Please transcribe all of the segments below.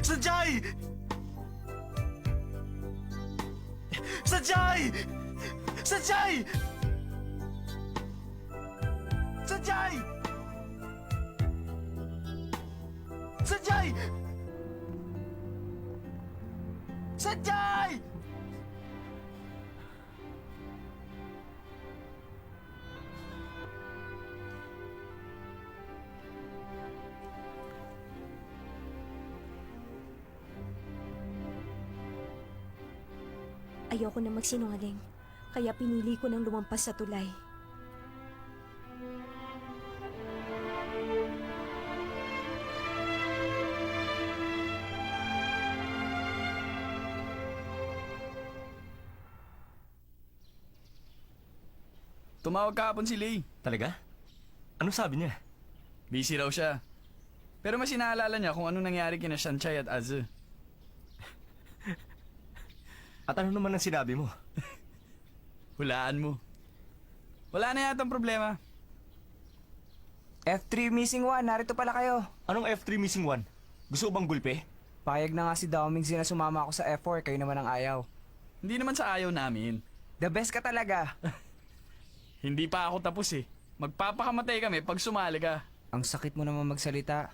Sanjay! Sanjay! Sanjay! Sanjay! Sanjay! Sanjay! Ayoko na magsinungaling, kaya pinili ko ng lumampas sa tulay. Tumawag kahapon si Lay. Talaga? Anong sabi niya? Busy raw siya. Pero mas inaalala niya kung anong nangyari kina Shanchay at Azu. At ano naman ang sinabi mo? Hulaan mo. Wala na yatang problema. F3 missing 1, narito pala kayo. Anong F3 missing 1? Gusto ko bang gulpe? Payag na nga si Daoming na sumama ako sa F4, kayo naman ang ayaw. Hindi naman sa ayaw namin. The best ka talaga. Hindi pa ako tapos eh. Magpapakamatay kami pag sumali ka. Ang sakit mo naman magsalita.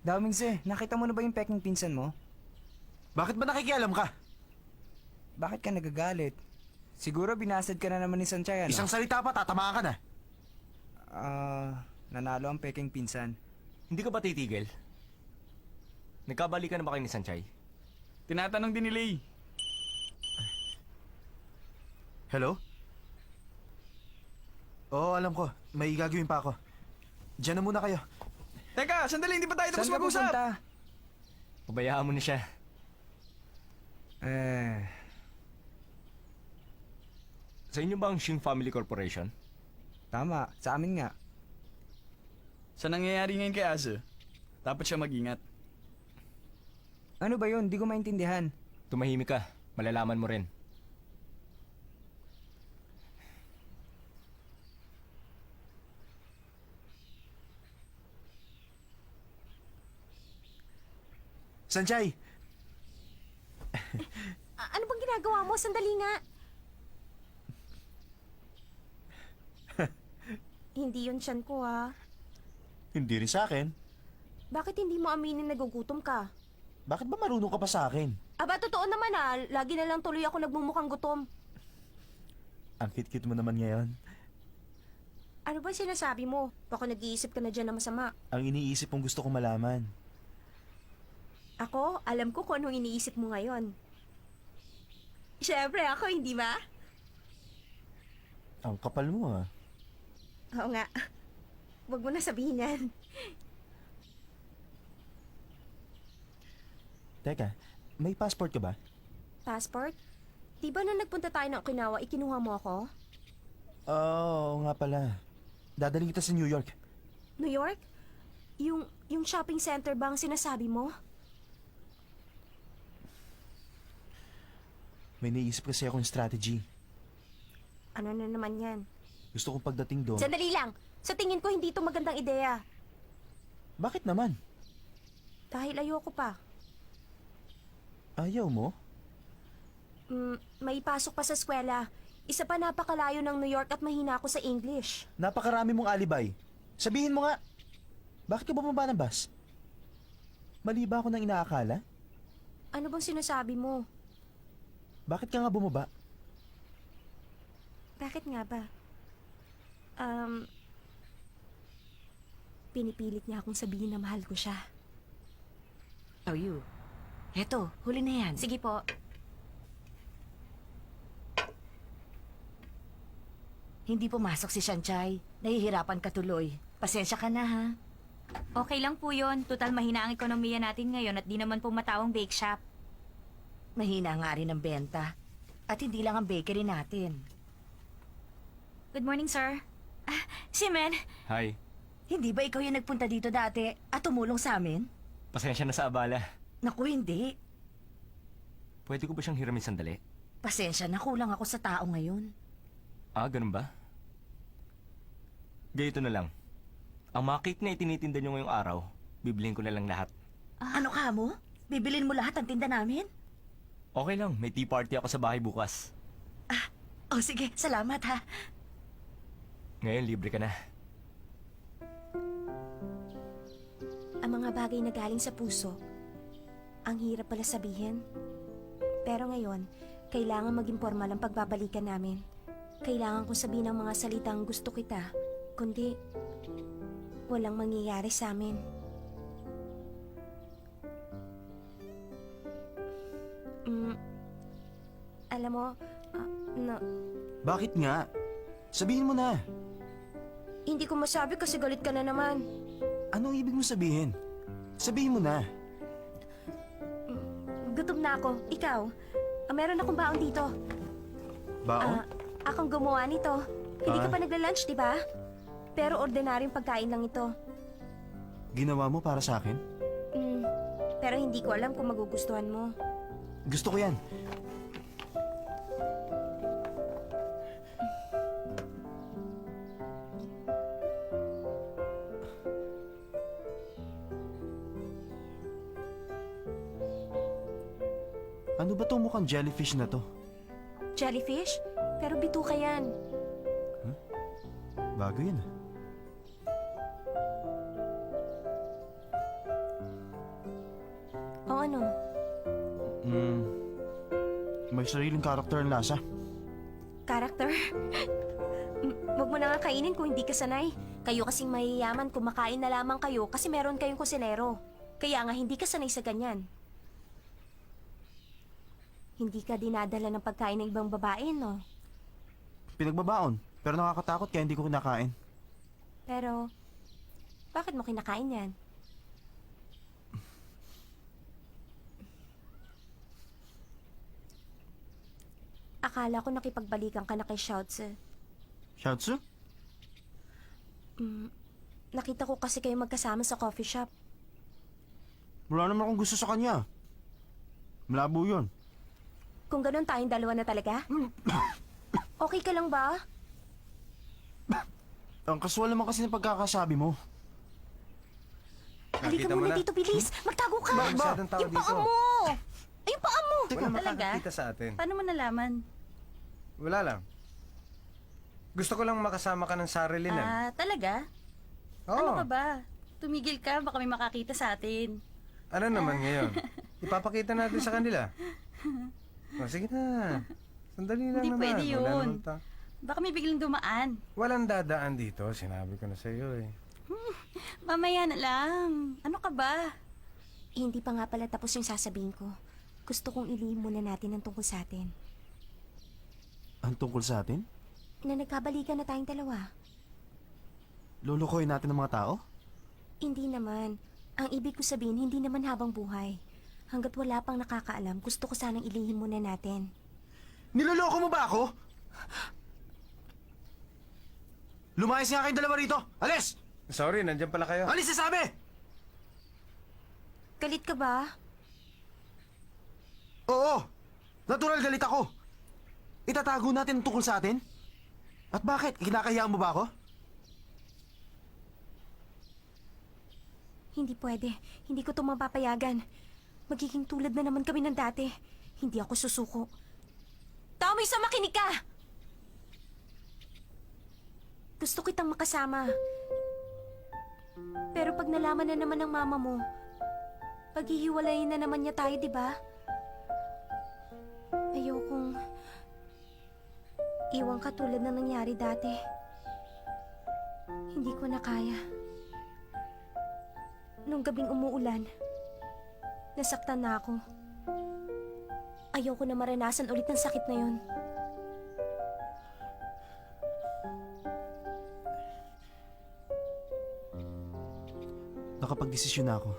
Daoming nakita mo na ba yung peking pinsan mo? Bakit ba nakikialam ka? Bakit ka nagagalit? Siguro binasad ka na naman ni Sanchay, ano? Isang salita pa, tatamaan ka na. Nanalo ang peking pinsan. Hindi ka ba titigil? Nagkabalikan na ba kayo ni Sanchay? Tinatanong din ni Lay. Hello? Oo, alam ko. May gagawin pa ako. Diyan na muna kayo. Teka, sandali, hindi pa tayo tapos Saan ka mag-usap. pupunta? Pabayaan mo na siya. Sa inyo ba ang Shing Family Corporation? Tama, sa amin nga. Sa nangyayari ngayon kay Azu, dapat siya mag-ingat. Ano ba yun? Di ko maintindihan. Tumahimik ka. Malalaman mo rin. Sanjay! Ano bang ginagawa mo? Sandali nga. Hindi yun tiyan ko, ha? Hindi rin sa akin. Bakit hindi mo aminin nagugutom ka? Bakit ba marunong ka pa sa akin? Aba, totoo naman, ha? Lagi na lang tuloy ako nagmumukhang gutom. Ang cute-cute mo naman ngayon. Ano ba sinasabi mo? Baka nag-iisip ka na dyan na masama. Ang iniisip mong gusto kong malaman. Ako, alam ko kung anong iniisip mo ngayon. Siyempre ako, hindi ba? Ang kapal mo ah. Oo nga. Huwag mo na sabihin yan. Teka, may passport ka ba? Passport? Di ba nung nagpunta tayo ng Okinawa, ikinuha mo ako? Oo nga pala. Dadaling kita sa New York. New York? Yung shopping center ba ang sinasabi mo? May naisip kasi akong strategy. Ano na naman yan? Gusto kong pagdating doon. Sandali lang! Sa tingin ko hindi ito magandang ideya. Bakit naman? Dahil ayoko pa. Ayaw mo? May pasok pa sa eskwela. Isa pa napakalayo ng New York at mahina ako sa English. Napakarami mong alibay. Sabihin mo nga, bakit ka bumaba ng bus? Mali ba ako nang inaakala? Ano bang sinasabi mo? Bakit ka nga bumaba? Bakit nga ba? Pinipilit niya akong sabihin na mahal ko siya. Oh, you. Eto, huli na yan. Sige po. Hindi pumasok si Shanchay. Nahihirapan ka tuloy. Pasensya ka na, ha? Okay lang po yun. Total mahina ang ekonomiya natin ngayon at di naman po matawang bake shop. Mahina nga rin ang benta. At hindi lang ang bakery natin. Good morning, sir. Si Men. Hi. Hindi ba ikaw yung nagpunta dito dati at tumulong sa amin? Pasensya na sa abala. Naku, hindi. Pwede ko ba siyang hiramin sandali? Pasensya na, kulang ako sa tao ngayon. Ah, ganun ba? Ganito na lang. Ang mga cake na itinitinda nyo ngayong araw, bibilihin ko na lang lahat. Ano ka mo? Bibilin mo lahat ang tinda namin? Okay lang, may tea party ako sa bahay bukas. Oh, sige. Salamat, ha. Ngayon, libre ka na. Ang mga bagay na galing sa puso, ang hirap pala sabihin. Pero ngayon, kailangan maging formal ang pagbabalikan namin. Kailangan kong sabihin ang mga salitang gusto kita, kundi walang mangyayari sa amin. Alam mo, no, Bakit nga? Sabihin mo na. hindi ko masabi kasi galit ka na naman. Anong ibig mo sabihin? Sabihin mo na. Gutom na ako. Ikaw, meron akong baon dito. Baon? Akong gumawa nito. Hindi ka Ah. pa nagla-lunch, di ba? Pero ordinaryong pagkain lang ito. Ginawa mo para sa akin? Pero hindi ko alam kung magugustuhan mo. Gusto ko yan. Ano ba tong mukhang jellyfish na to? Jellyfish? Pero bituka yan. Bago yun ah. O ano? May sariling karakter ang lasa. Character? Huwag mo na nga kainin kung hindi ka sanay. Kayo kasing mayayaman kumakain na lamang kayo kasi meron kayong kusinero. Kaya nga hindi ka sanay sa ganyan. Hindi ka dinadala ng pagkain ng ibang babae, no? Pinagbabaon, pero nakakatakot kaya hindi ko kinakain. Pero, bakit mo kinakain yan? Akala ko nakipagbalikan ka na kay Shoutse. Shoutsu? Nakita ko kasi kayo magkasama sa coffee shop. Wala naman akong gusto sa kanya. Malabo yun. Kung ganun tayong dalawa na talaga? Okay ka lang ba? Ang kasual naman kasi ng pagkakasabi mo. Halika Nakita mo muna na? dito, bilis! Magtago ka! Bakit masyadong tao Yung paa dito? mo! Ay, yung paa mo! Wala Talaga? makakakita sa atin. Paano mo nalaman? Wala lang. Gusto ko lang makasama ka ng sarilinan. Talaga? Oo. Ano ka ba? Tumigil ka, baka may makakita sa atin. Ano naman ngayon? Ipapakita natin sa kanila. O, sige na. Sandali lang Hindi naman. pwede Wala yun. naman ta- Baka may biglang dumaan. Walang dadaan dito. Sinabi ko na sa iyo eh. Mamaya na lang. Ano ka ba? Hindi pa nga pala tapos yung sasabihin ko. Gusto kong ilihim muna natin ang tungkol sa atin. Ang tungkol sa atin? Na nagkabalikan na tayong dalawa. Lulukoy natin ng mga tao? Hindi naman. Ang ibig ko sabihin, hindi naman habang buhay. Hanggat wala pang nakakaalam, gusto ko sanang ilihim muna natin. Niloloko mo ba ako? Lumayas nga kayong dalawa rito! Alis! Sorry, nandyan pala kayo. Alis sa sabi! Galit ka ba? Oo! Natural galit ako! Itatago natin ang tungkol sa atin? At bakit? Kinakahiyaan mo ba ako? Hindi pwede. Hindi ko ito mapapayagan. Magiging tulad na naman kami ng dati. Hindi ako susuko. Tommy, sa makinig ka! Gusto kitang makasama. Pero pag nalaman na naman ng mama mo, paghihiwalayin na naman niya tayo, di ba? Ayokong iwan ka tulad na nangyari dati. Hindi ko na kaya. Nung gabing umuulan, nasaktan na ako. Ayoko na maranasan ulit ng sakit na yon. Nakapag-desisyon na ako.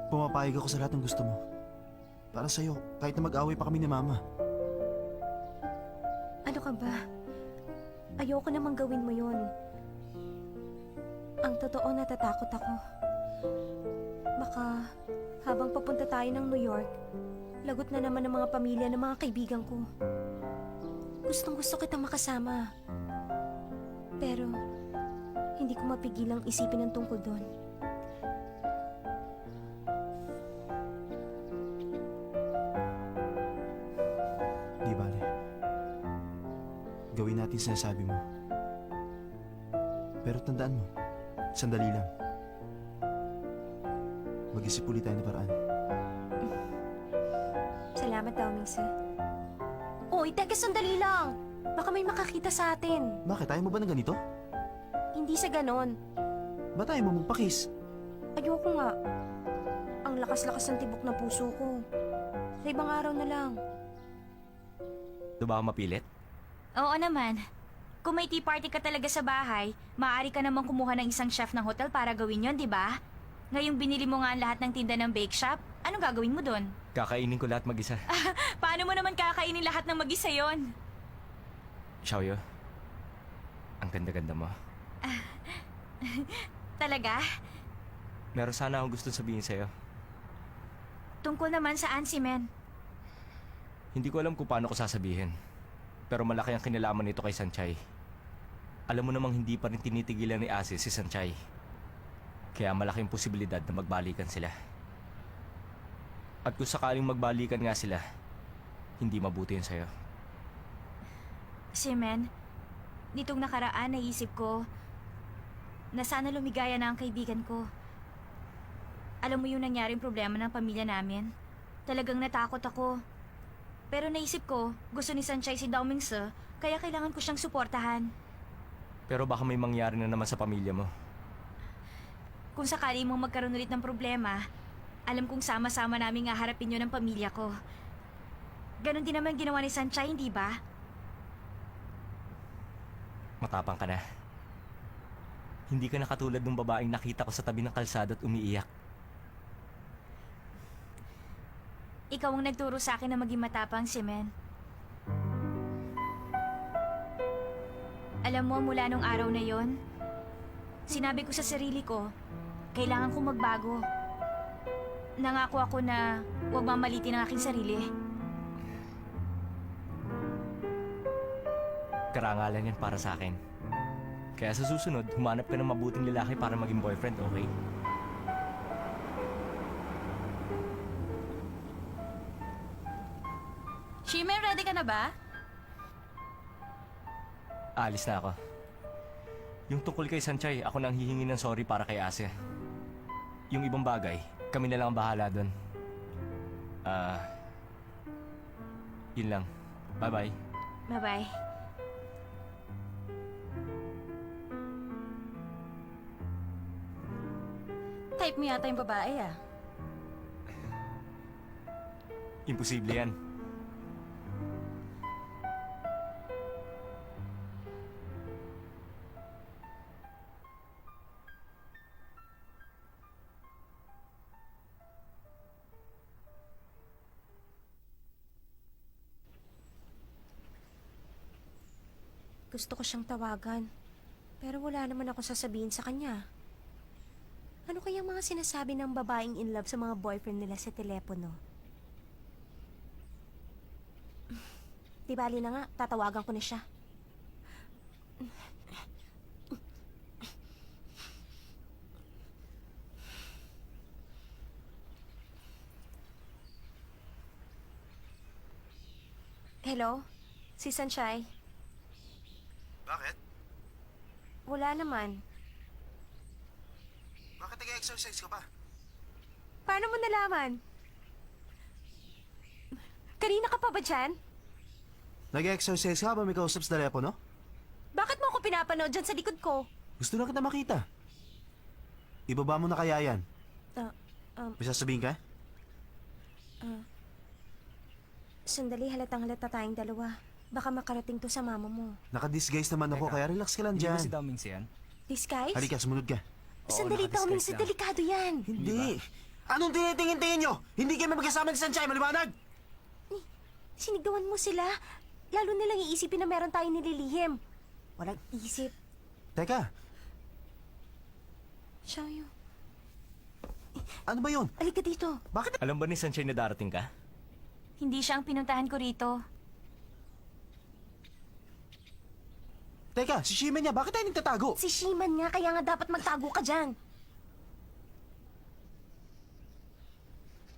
Pumapayag ako sa lahat ng gusto mo. Para sa'yo, kahit na mag-away pa kami ni Mama. Ano ka ba? Ayoko namang gawin mo yon. Ang totoo, natatakot ako. Baka habang papunta tayo ng New York, lagot na naman ng mga pamilya ng mga kaibigan ko. Gustong gusto kitang makasama. Pero, hindi ko mapigilang isipin ang tungkol doon. yung sinasabi mo. Pero tandaan mo, sandali lang. Mag-isip ulit tayo ng paraan. Salamat daw, Misa. Uy, teka, sandali lang. Baka may makakita sa atin. Bakit? Ayaw mo ba ng ganito? Hindi sa ganon. Ba't ayaw mo magpakis? Ayoko nga. Ang lakas-lakas ng tibok ng puso ko. Sa ibang araw na lang. Ito ba ako mapilit? Oo naman. Kung may tea party ka talaga sa bahay, maaari ka namang kumuha ng isang chef ng hotel para gawin yon, di ba? Ngayong binili mo nga ang lahat ng tinda ng bake shop, anong gagawin mo doon? Kakainin ko lahat mag-isa. Paano mo naman kakainin lahat ng mag-isa yon? Xiaoyo, ang ganda-ganda mo. Talaga? Meron sana akong gusto sabihin sa'yo. Tungkol naman saan si Men? Hindi ko alam kung paano ko sasabihin. Pero malaki ang kinalaman nito kay Sanchay. Alam mo namang hindi pa rin tinitigilan ni Asi si Sanchay. Kaya malaking posibilidad na magbalikan sila. At kung sakaling magbalikan nga sila, hindi mabuti yun sa'yo. Si Men, nitong nakaraan naisip ko na sana lumigaya na ang kaibigan ko. Alam mo yung nangyaring problema ng pamilya namin? Talagang natakot ako. Pero naisip ko, gusto ni Sanchay si Dao Mingse, kaya kailangan ko siyang suportahan. Pero baka may mangyari na naman sa pamilya mo. Kung sakali mong magkaroon ulit ng problema, alam kong sama-sama namin nga harapin yun ng pamilya ko. Ganon din naman ginawa ni Sanchay, hindi ba? Matapang ka na. Hindi ka na katulad ng babaeng nakita ko sa tabi ng kalsada at umiiyak. Ikaw ang nagturo sa akin na maging matapang, si Men. Alam mo, mula nung araw na yon, sinabi ko sa sarili ko, kailangan kong magbago. Nangako ako na huwag mamalitin ang aking sarili. Karangalan yan para sa akin. Kaya sa susunod, humanap ka ng mabuting lalaki para maging boyfriend, okay? Shimen, ready ka na ba? Aalis na ako. Yung tungkol kay Sanchay, ako nang hihingi ng sorry para kay Ase. Yung ibang bagay, kami na lang ang bahala doon. Yun lang. Bye-bye. Bye-bye. Type mo yata yung babae ah. Imposible yan. Gusto ko siyang tawagan. Pero wala naman ako sasabihin sa kanya. Ano kayang mga sinasabi ng babaeng in love sa mga boyfriend nila sa telepono? Di bali na nga, tatawagan ko na siya. Hello? Si Sanchay? Bakit? Wala naman. Bakit nag-exercise ka pa? Paano mo nalaman? Kanina ka pa ba dyan? Nag-exercise ka ba may kausap sa telepono? Bakit mo ako pinapanood dyan sa likod ko? Gusto na kita makita. Ibaba mo na kaya yan. May sasabihin ka? Sandali, halata tayong dalawa. Baka makarating to sa mama mo. Naka-disguise naman ako, Teka. kaya relax ka lang Hindi ba dyan. si Dao Mingse yan? Disguise? Halika, sumunod ka. Sandali, nakadisguise Tommy, sa lang. delikado yan. Hindi. Anong tinitingin-tingin nyo? Hindi kayo magkasama ni Sanchay, maliwanag! Sinigawan mo sila. Lalo nilang iisipin na meron tayong nililihim. Walang isip. Teka, Xiaoyu, ano ba yun? alika dito. Bakit? Alam ba ni Sanchay na darating ka? Hindi siya ang pinuntahan ko rito. Teka, si Shimen niya, bakit tayo nagtatago? Si Shiman nga, kaya nga dapat magtago ka dyan.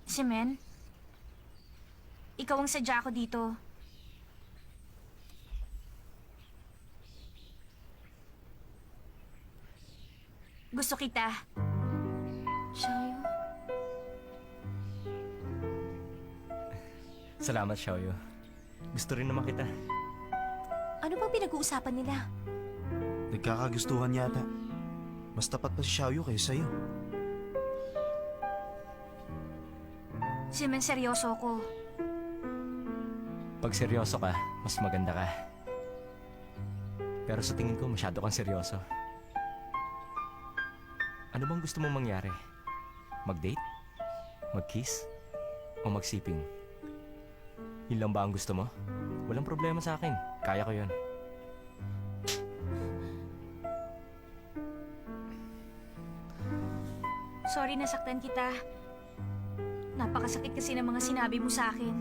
Si Men, ikaw ang sadya ko dito. Gusto kita. Xiaoyu? Salamat, Xiaoyu. Gusto rin naman kita. Ano bang pinag-uusapan nila? Nagkakagustuhan yata. Mas tapat pa si Xiaoyu kaysa sa'yo. Simen, seryoso ko. Pag seryoso ka, mas maganda ka. Pero sa tingin ko, masyado kang seryoso. Ano bang gusto mong mangyari? Mag-date? Mag-kiss? O magsiping? Yun lang ba ang gusto mo? Walang problema sa akin. Kaya ko yun. Sorry, nasaktan kita. Napakasakit kasi ng mga sinabi mo sa akin.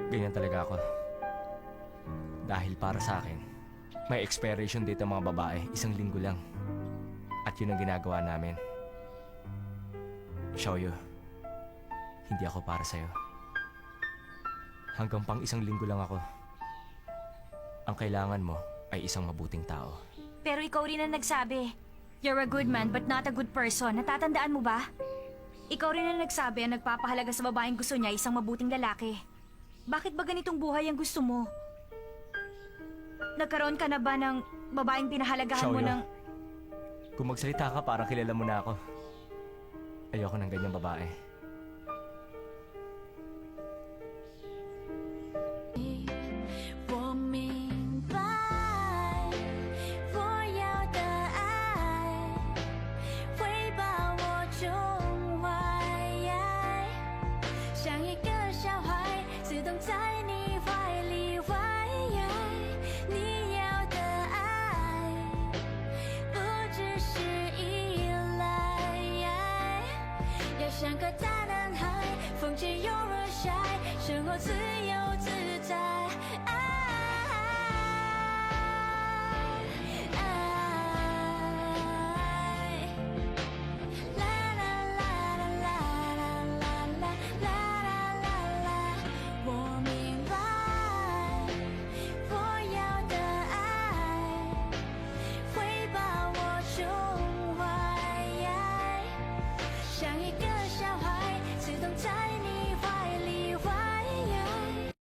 Ganyan talaga ako. Dahil para sa akin, may expiration date ang mga babae, 1 linggo lang. At yun ang ginagawa namin. Xiaoyu, hindi ako para sa'yo. Hanggang pang 1 linggo lang ako. Ang kailangan mo ay isang mabuting tao. Pero ikaw rin ang nagsabi. You're a good man but not a good person. Natatandaan mo ba? Ikaw rin ang nagsabi ang nagpapahalaga sa babaeng gusto niya isang mabuting lalaki. Bakit ba ganitong buhay ang gusto mo? Nagkaroon ka na ba ng babaeng pinahalagahan mo Xiaoyu, ng... kung magsalita ka parang kilala mo na ako. Ayoko ng ganyang babae.